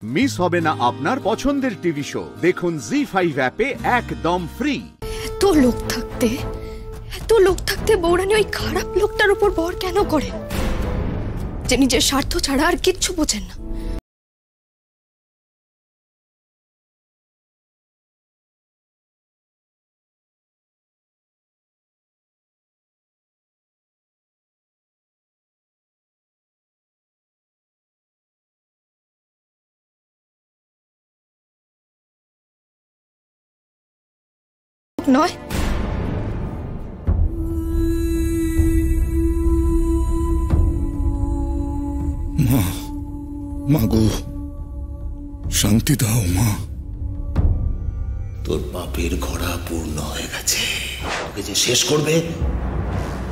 Miss হবে না আপনার পছন্দের টিভি শো। দেখুন জি5 অ্যাপে একদম ফ্রি। এত লোক থাকতে বৌরানী ওই খারাপ লোকটার উপর ভর কেন করে, যে নিজের স্বার্থ ছাড়া আর কিচ্ছু বোঝেন না? নয়, মা গো, শান্তি দাও মা। তোর পাপের ঘোড়া পূর্ণ হয়ে গেছে। ওকে যে শেষ করবে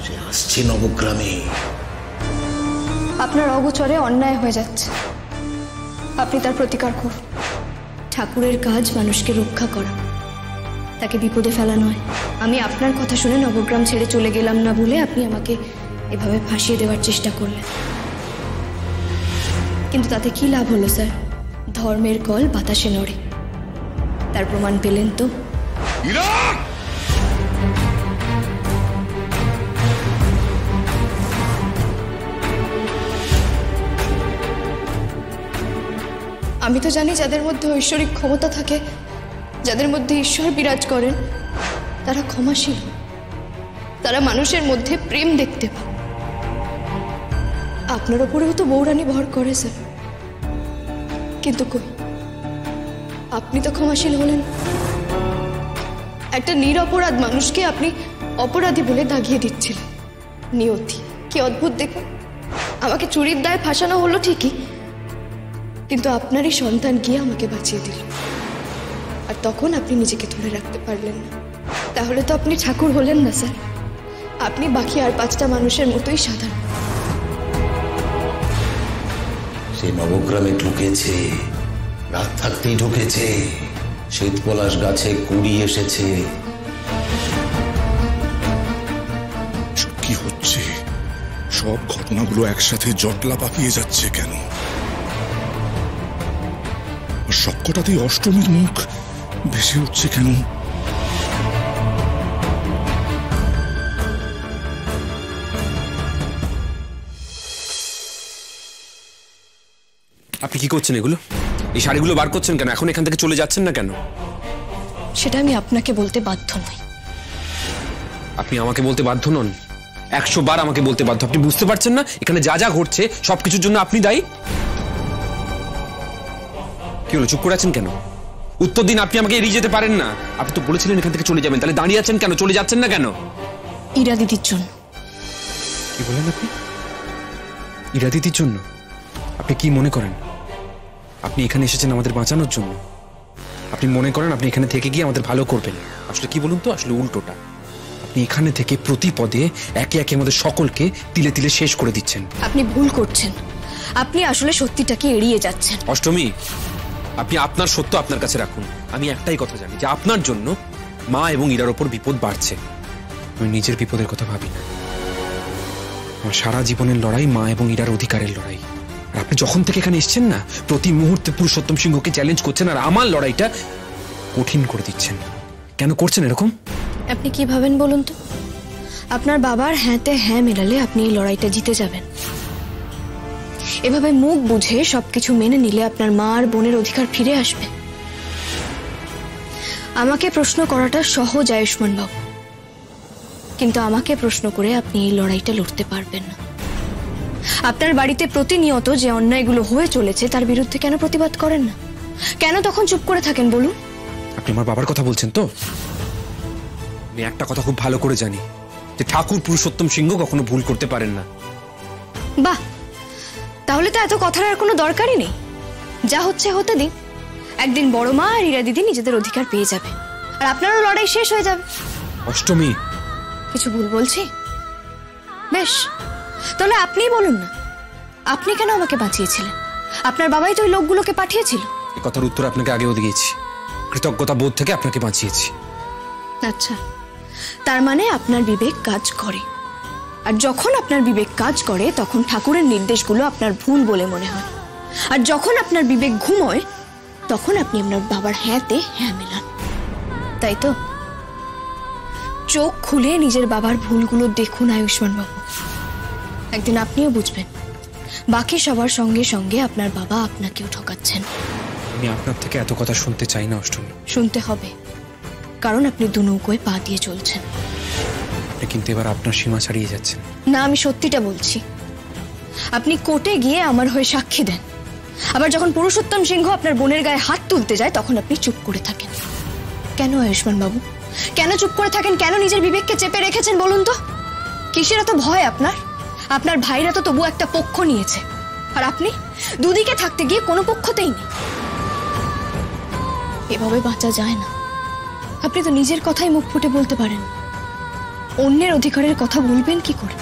সে আসছে নবগ্রামে। আপনার অগোচরে অন্যায় হয়ে যাচ্ছে, আপনি তার প্রতিকার করুন। ঠাকুরের কাজ মানুষকে রক্ষা করা, তাকে বিপদে ফেলা নয়। আমি আপনার কথা শুনে নবগ্রাম ছেড়ে চলে গেলাম না বলে আপনি আমাকে এভাবে ফাঁসিয়ে দেওয়ার চেষ্টা করলেন, কিন্তু তাতে কি লাভ হলো স্যার? ধর্মের কল বাতাসে নড়ে, তার প্রমাণ পেলেন তো। আমি তো জানি যাদের মধ্যে ঐশ্বরিক ক্ষমতা থাকে, যাদের মধ্যে ঈশ্বর বিরাজ করেন, তারা ক্ষমাশীল, তারা মানুষের মধ্যে প্রেম দেখতে পায়। আপনার উপরেও তো বৌরানী ভর করে স্যার, কিন্তু কই, আপনি তো ক্ষমাশীল হলেন। একটা নিরপরাধ মানুষকে আপনি অপরাধী বলে দাগিয়ে দিচ্ছিলেন। নিয়তি কি অদ্ভুত দেখুন, আমাকে চুরির দায়ে ফাঁসানো হলো ঠিকই, কিন্তু আপনারই সন্তান গিয়ে আমাকে বাঁচিয়ে দিল, আর তখন আপনি নিজেকে ধরে রাখতে পারলেন না। তাহলে তো আপনি ঠাকুর হলেন না স্যার, আপনি বাকি আর 5টা মানুষের মতোই সাধারণ। সে নবগ্রামে ঢুকেছে, রাত থাকতেই ঢুকেছে। শীত পলাশ গাছে কুড়ি এসেছে। কি হচ্ছে? সব ঘটনাগুলো একসাথে জটলা পাকিয়ে যাচ্ছে কেন? সবকটাতেই অষ্টমীর মুখ ভেসে উঠছে কেন? আপনি কি করছেন এগুলো? এই শাড়িগুলো বার করছেন কেন? এখন এখান থেকে চলে যাচ্ছেন না কেন? সেটা আমি আপনাকে বলতে বাধ্য নই। আপনি আমাকে বলতে বাধ্য নন, 100 বার আমাকে বলতে বাধ্য। আপনি বুঝতে পারছেন না এখানে যা যা ঘটছে সবকিছুর জন্য আপনি দায়ী? কি হলো, চুপ করে আছেন কেন? উত্তর দিন। আপনি আমাকে এড়িয়ে যেতে পারেন না। আপনি তো বলেছিলেন এখান থেকে চলে যাবেন, তাহলে দাঁড়িয়ে আছেন কেন? চলে যাচ্ছেন না কেন? ইরা দিদির জন্য। কি বলেন আপনি? ইরা দিদির জন্য? আপনি কি মনে করেন আপনি এখানে এসেছেন আমাদের বাঁচানোর জন্য? আপনি মনে করেন আপনি এখানে থেকে গিয়ে আমাদের ভালো করবেন? আসলে কি বলুন তো, আসলে উল্টোটা। আপনি এখানে থেকে প্রতি পদে একে একে আমাদের সকলকে তিলে তিলে শেষ করে দিচ্ছেন। আপনি ভুল করছেন, আপনি আসলে সত্যিটাকে এড়িয়ে যাচ্ছেন। অষ্টমী, আপনি আপনার সত্য আপনার কাছে রাখুন। আমি একটাই কথা জানি, যে আপনার জন্য মা এবং ইরার ওপর বিপদ বাড়ছে। আমি নিজের বিপদের কথা ভাবি না। আমার সারা জীবনের লড়াই মা এবং ইরার অধিকারের লড়াই। আর আপনি যখন থেকে এখানে এসছেন না, প্রতি মুহূর্তে পুরুষোত্তম সিংহকে চ্যালেঞ্জ করছেন, আর আমার লড়াইটা কঠিন করে দিচ্ছেন। কেন করছেন এরকম? আপনি কি ভাবেন বলুন তো? আপনার বাবার হ্যাঁতে হ্যাঁ মেলালে আপনি এই লড়াইটা জিতে যাবেন। এভাবে মুখ বুঝে সবকিছু মেনে নিলে আপনার মা আর বোনের অধিকার ফিরে আসবে। আমাকে প্রশ্ন করাটা সহজ আয়ুষ্মান বাবু, কিন্তু আমাকে প্রশ্ন করে আপনি এই লড়াইটা লড়তে পারবেন না। আপনার বাড়িতে প্রতিনিয়ত যে অন্যায়গুলো হয়ে চলেছে তার বিরুদ্ধে কেন প্রতিবাদ করেন না? কেন তখন চুপ করে থাকেন বলুন? আপনি আমার বাবার কথা বলছেন তো? আমি একটা কথা খুব ভালো করে জানি, যে ঠাকুর পুরুষোত্তম সিংহ কখনো ভুল করতে পারেন না। বাহ, তাহলে তো এত কথার আর কোনো দরকারই নেই। যা হচ্ছে হতে দিন। একদিন বড় মা আর ইরা দিদি নিজেদের অধিকার পেয়ে যাবে, আর আপনারও লড়াই শেষ হয়ে যাবে। অষ্টমী, কিছু ভুল বলছি? বেশ, তাহলে আপনিই বলুন না, আপনি কেন আমাকে বাঁচিয়েছিলেন? আপনার বাবাই তো ওই লোকগুলোকে পাঠিয়েছিল। এই কথার উত্তর আপনাকে আগেও দিয়েছি। কৃতজ্ঞতা বোধ থেকে আপনাকে বাঁচিয়েছি। আচ্ছা, তার মানে আপনার বিবেক কাজ করে, আর যখন আপনার বিবেক কাজ করে তখন ঠাকুরের নির্দেশগুলো আপনার ভুল বলে মনে হয়। আর যখন আপনার বিবেক ঘুমোয় তখন আপনি আপনার বাবার হ্যাঁতে হ্যাঁ মেলান, তাই তো? চোখ খুলে নিজের বাবার ভুলগুলো দেখুন আয়ুষ্মান বাবু, একদিন আপনিও বুঝবেন বাকি সবার সঙ্গে সঙ্গে আপনার বাবা আপনাকেও ঠকাচ্ছেন। আমি আপনার থেকে এত কথা শুনতে চাই না অষ্টমী। শুনতে হবে, কারণ আপনি দু নৌকোয় পা দিয়ে চলছেন। আপনি কিন্তু এবার আপনার সীমা ছাড়িয়ে যাচ্ছেন। না, আমি সত্যিটা বলছি। আপনি কোর্টে গিয়ে আমার হয়ে সাক্ষী দেন, আবার যখন পুরুষোত্তম সিংহ আপনার বোনের গায়ে হাত তুলতে যায় তখন আপনি চুপ করে থাকেন। কেন আয়ুষ্মান বাবু, কেন চুপ করে থাকেন? কেন নিজের বিবেককে চেপে রেখেছেন বলুন তো? কিসের এত ভয় আপনার? আপনার ভাইরা তো তবু একটা পক্ষ নিয়েছে, আর আপনি দুদিকে থাকতে গিয়ে কোনো পক্ষতেই নেই। এভাবে বাঁচা যায় না। আপনি তো নিজের কথাই মুখ ফুটে বলতে পারেন, অন্যের অধিকারের কথা বলবেন কি করে?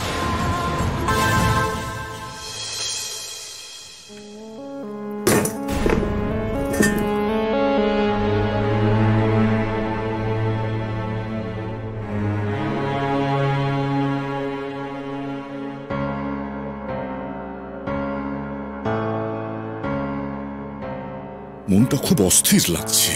মনটা খুব অস্থির লাগছে।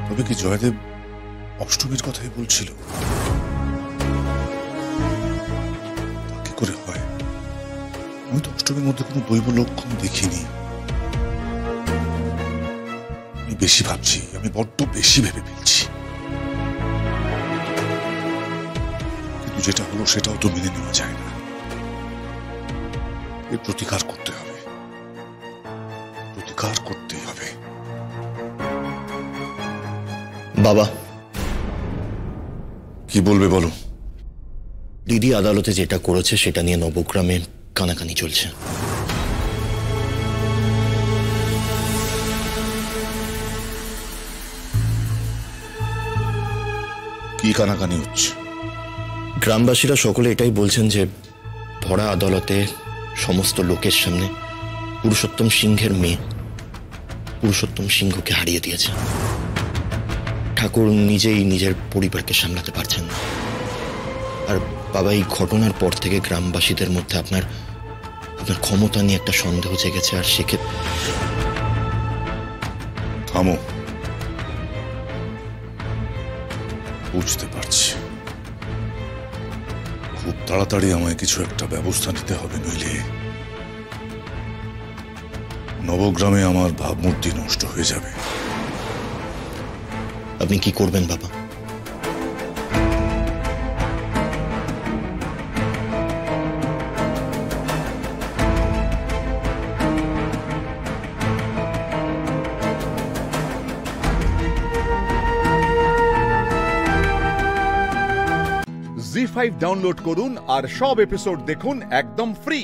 তবে কি জয়দেব অষ্টমীর কথাই বলছিল? তা কি করে হয়? আমি তো অষ্টমীর মধ্যে কোনো দৈব লক্ষণ দেখিনি। আমি বেশি ভাবছি, আমি বড্ড বেশি ভেবে ফেলছি। কিন্তু যেটা হলো সেটাও তো মেনে নেওয়া যায় না। এর প্রতিকার করতে হবে, প্রতিকার করতেই হবে। বাবা, কি বলবে বলো? দিদি আদালতে যেটা করেছে সেটা নিয়ে নবগ্রামে কানাকানি চলছে। কি কানাকানি হচ্ছে? গ্রামবাসীরা সকলে এটাই বলছেন যে ভরা আদালতে সমস্ত লোকের সামনে পুরুষোত্তম সিংহের মেয়ে পুরুষোত্তম সিংহকে হারিয়ে দিয়েছে। ঠাকুর নিজেই নিজের পরিবারকে সামলাতে পারছেন না। আর বাবা, এই ঘটনার পর থেকে গ্রামবাসীদের মধ্যে আপনার ক্ষমতা নিয়ে একটা সন্দেহ জেগেছে। আর সেক্ষেত্রে থামো, বুঝতে পারছি। খুব তাড়াতাড়ি আমায় কিছু একটা ব্যবস্থা নিতে হবে, নইলে নবগ্রামে আমার ভাবমূর্তি নষ্ট হয়ে যাবে। আপনি কি করবেন বাবা? জি5 ডাউনলোড করুন আর সব এপিসোড দেখুন একদম ফ্রি।